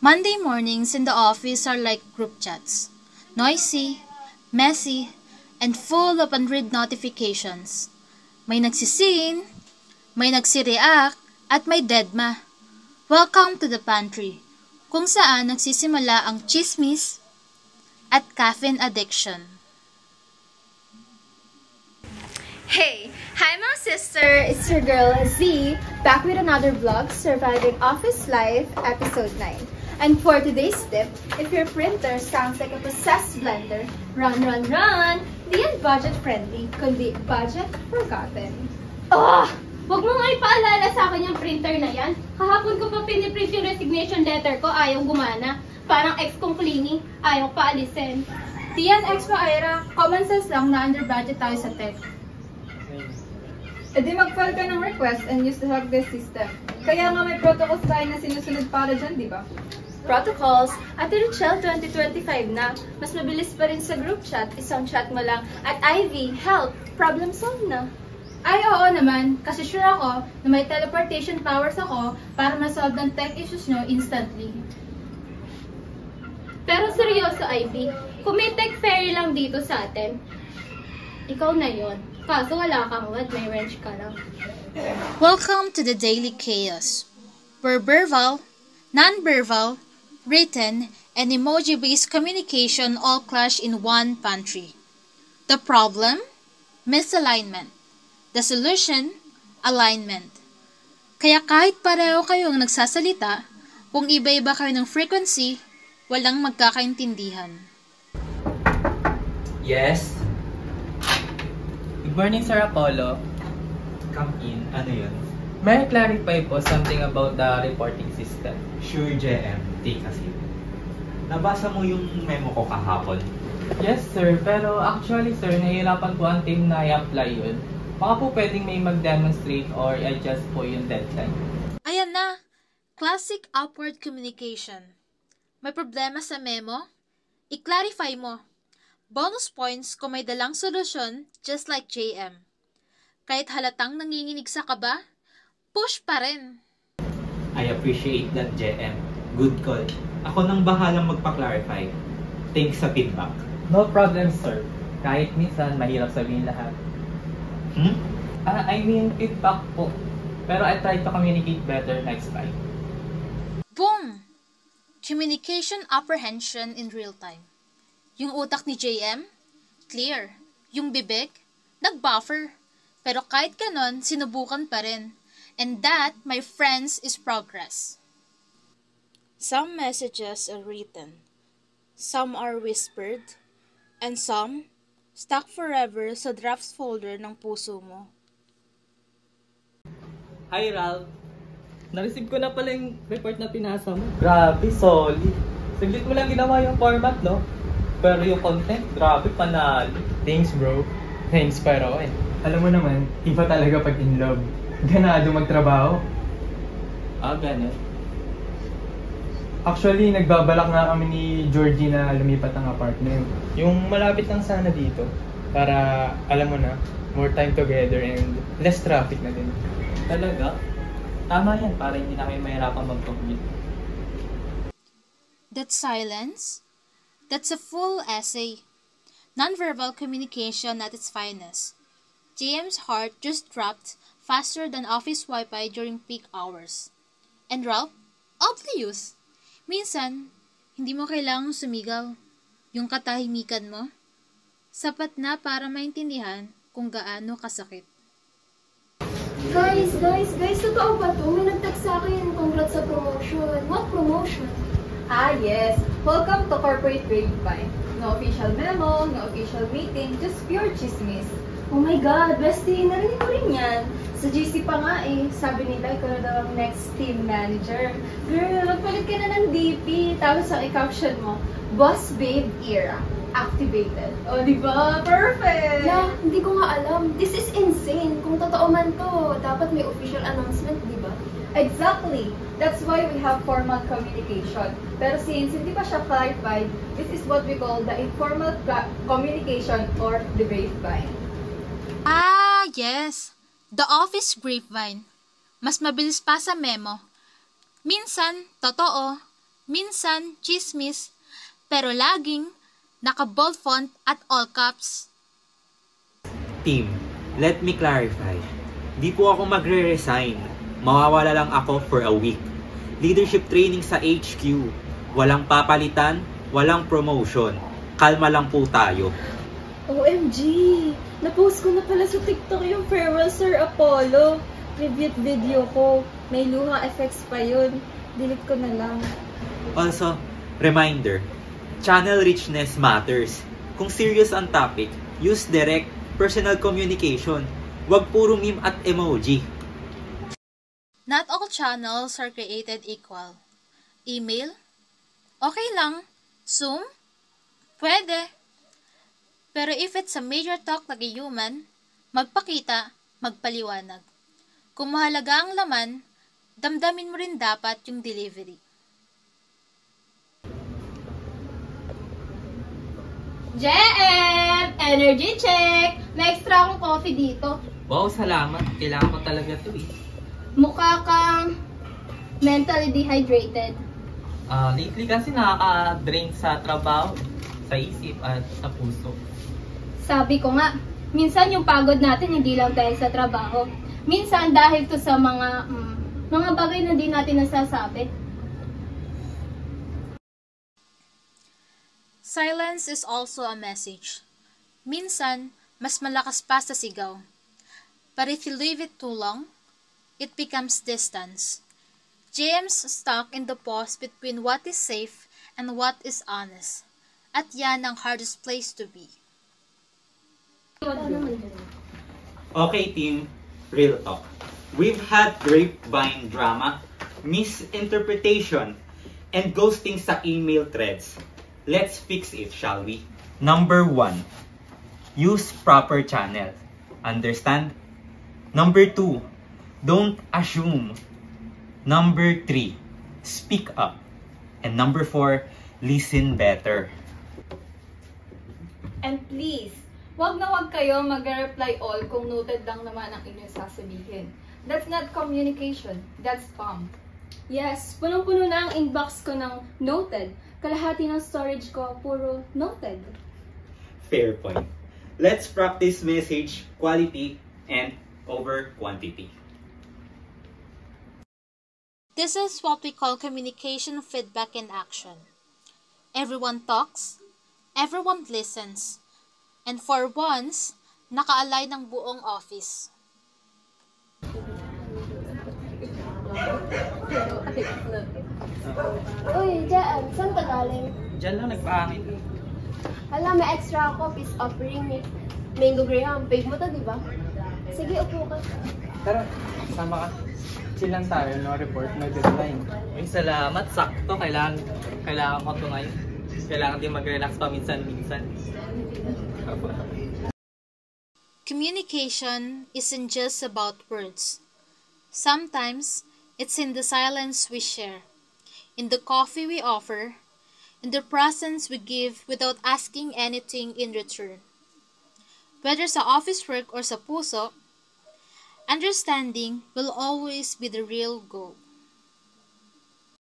Monday mornings in the office are like group chats. Noisy, messy, and full of unread notifications. May nagsisin, may nagsireact, at may deadma. Welcome to the pantry, kung saan nagsisimula ang chismis at caffeine addiction. Hey! Hi mga sister! It's your girl Z, back with another vlog, Surviving Office Life, Episode 9. And for today's tip, if your printer sounds like a possessed blender, run, run, run! Di yan budget-friendly, kundi budget-forgotten. Huwag mo nga ipaalala sa akin yung printer na yan. Kahapon ko pa piniprint yung resignation letter ko, ayaw gumana. Parang ex kong cleaning, ayaw paalisin. Di yan extra, Ira. Common sense lang na under budget tayo sa tech. E di mag-file ka ng request and use the helpdesk system. Kaya nga may protocols tayo na sinusunod para dyan, di ba? Protocols, Ate Richelle 2025 na. Mas mabilis pa rin sa group chat, isang chat mo lang. At Ivy, help, problem solved na. Ay, oo naman. Kasi sure ako na may teleportation powers ako para masolve ng tech issues nyo instantly. Pero seryoso, Ivy, kung may tech fairy lang dito sa atin, ikaw na yon. Kaso wala kang wad, may wrench ka lang. Welcome to the Daily Chaos, where verbal, non-verbal, written, and emoji-based communication all clash in one pantry. The problem? Misalignment. The solution? Alignment. Kaya kahit pareho kayong nagsasalita, kung iba-iba kayo ng frequency, walang magkakaintindihan. Yes? Good morning, Sir Apollo. Come in. Ano yun? May I clarify po something about the reporting system? Sure, JM. Take a seat. Nabasa mo yung memo ko kahapon? Yes, sir. Pero actually, sir, nahihirapan po ang team na i-apply yun. Baka po pwedeng may mag-demonstrate or adjust po yung deadline. Ayan na! Classic upward communication. May problema sa memo? I-clarify mo. Bonus points kung may dalang solusyon, just like JM. Kahit halatang nanginginig sa kaba, push pa rin. I appreciate that, JM. Good call. Ako nang bahalang magpa-clarify. Thanks sa feedback. No problem, sir. Kahit minsan, mahirap sabihin lahat. I mean, feedback po. Pero I try to communicate better next time. Boom! Communication apprehension in real time. Yung utak ni JM, clear. Yung bibig, nag-buffer. Pero kahit ganon, sinubukan pa rin. And that, my friends, is progress. Some messages are written. Some are whispered. And some, stuck forever sa drafts folder ng puso mo. Hi, Ralph. Na-receive ko na pala yung report na pinasa mo. Grabe, solid. Saglit mo lang ginawa yung format, no? Pero yung content, grabe, panalo. Thanks, bro. Thanks, pero alam mo naman, iba talaga pag in love. Ganado magtrabaho. Ganun. Actually, nagbabalak nga kami ni Georgie na lumipat ng apartment. Yung malapit lang sana dito. Para, alam mo na, more time together and less traffic na din. Talaga? Tama yan, para hindi na kayo mahirapan mag-commute. That silence? That's a full essay. Nonverbal communication at its finest. JM's heart just dropped faster than office Wi-Fi during peak hours. And Ralph, obvious. Minsan, hindi mo kailangang sumigaw. Yung katahimikan mo, sapat na para maintindihan kung gaano kasakit. Guys, totoo ba to? May nag-text sa akin, congrats sa promotion. What promotion? Yes. Welcome to Corporate Grapevine. No official memo, no official meeting, just pure chismis. Oh my God, bestie, narinig ko rin yan. Sa GC pa nga sabi nila ikaw na daw ang next team manager. Girl, magpalit ka na ng DP. Tapos ang i-caption mo, Boss Babe Era, activated. O, diba? Perfect! Yeah, hindi ko nga alam. This is insane. Kung totoo man to, dapat may official announcement, di ba? Exactly. That's why we have formal communication. Pero since hindi pa siya clarified, this is what we call the informal communication or the grapevine. Yes. The office grapevine. Mas mabilis pa sa memo. Minsan, totoo. minsan chismis, pero laging naka-bold font at all caps. Team, let me clarify. Di po ako magre-resign. Mawawala lang ako for a week. Leadership training sa HQ. Walang papalitan, walang promotion. Kalma lang po tayo. OMG! Napost ko na pala sa TikTok yung Farewell Sir Apollo. Tribute video ko. May luha effects pa yun. Delete ko na lang. Also, reminder, channel richness matters. Kung serious ang topic, use direct, personal communication. Huwag puro meme at emoji. Not all channels are created equal. Email? Okay lang. Zoom? Pwede. Pero if it's a major talk like a human, magpakita, magpaliwanag. Kung mahalaga ang laman, damdamin mo rin dapat yung delivery. JM! Energy check! May extra akong coffee dito. Wow, salamat. Kailangan ko talaga to eh. Mukha kang mentally dehydrated. Lately kasi nakaka-drain sa trabaho, sa isip at sa puso. Sabi ko nga, minsan yung pagod natin hindi lang dahil sa trabaho. Minsan dahil to sa mga bagay na di natin nasasabi. Silence is also a message. Minsan, mas malakas pa sa sigaw. But if you leave it too long, it becomes distance. James stuck in the pause between what is safe and what is honest. At yan ang hardest place to be. Okay team, real talk. We've had grapevine drama, misinterpretation, and ghosting sa email threads. Let's fix it, shall we? Number 1, use proper channel. Understand? Number 2, don't assume. Number 3, speak up. And number 4, listen better. And please, wag na wag kayo mag-reply all kung noted lang naman ang inyong sasabihin. That's not communication, that's spam. Yes, punong-puno na ang inbox ko ng noted. Kalahati ng storage ko, puro noted. Fair point. Let's practice message quality and over quantity. This is what we call communication feedback in action. Everyone talks, everyone listens, and for once, naka-align ang buong office. Uy, Jaan, saan ka galing? Diyan lang nagpahangin. Hala, may extra ako, peace offering eh. Mango Graham, fave mo to, di ba? Sige, upo ka. Tara, sama ka. Chill lang tayo, no report, no deadline. Uy, salamat. Sakto. Kailangan ko ito ngayon. Kailangan din mag-relax pa minsan-minsan. Communication isn't just about words. Sometimes, it's in the silence we share, in the coffee we offer, in the presence we give without asking anything in return. Whether sa office work or sa puso, understanding will always be the real goal.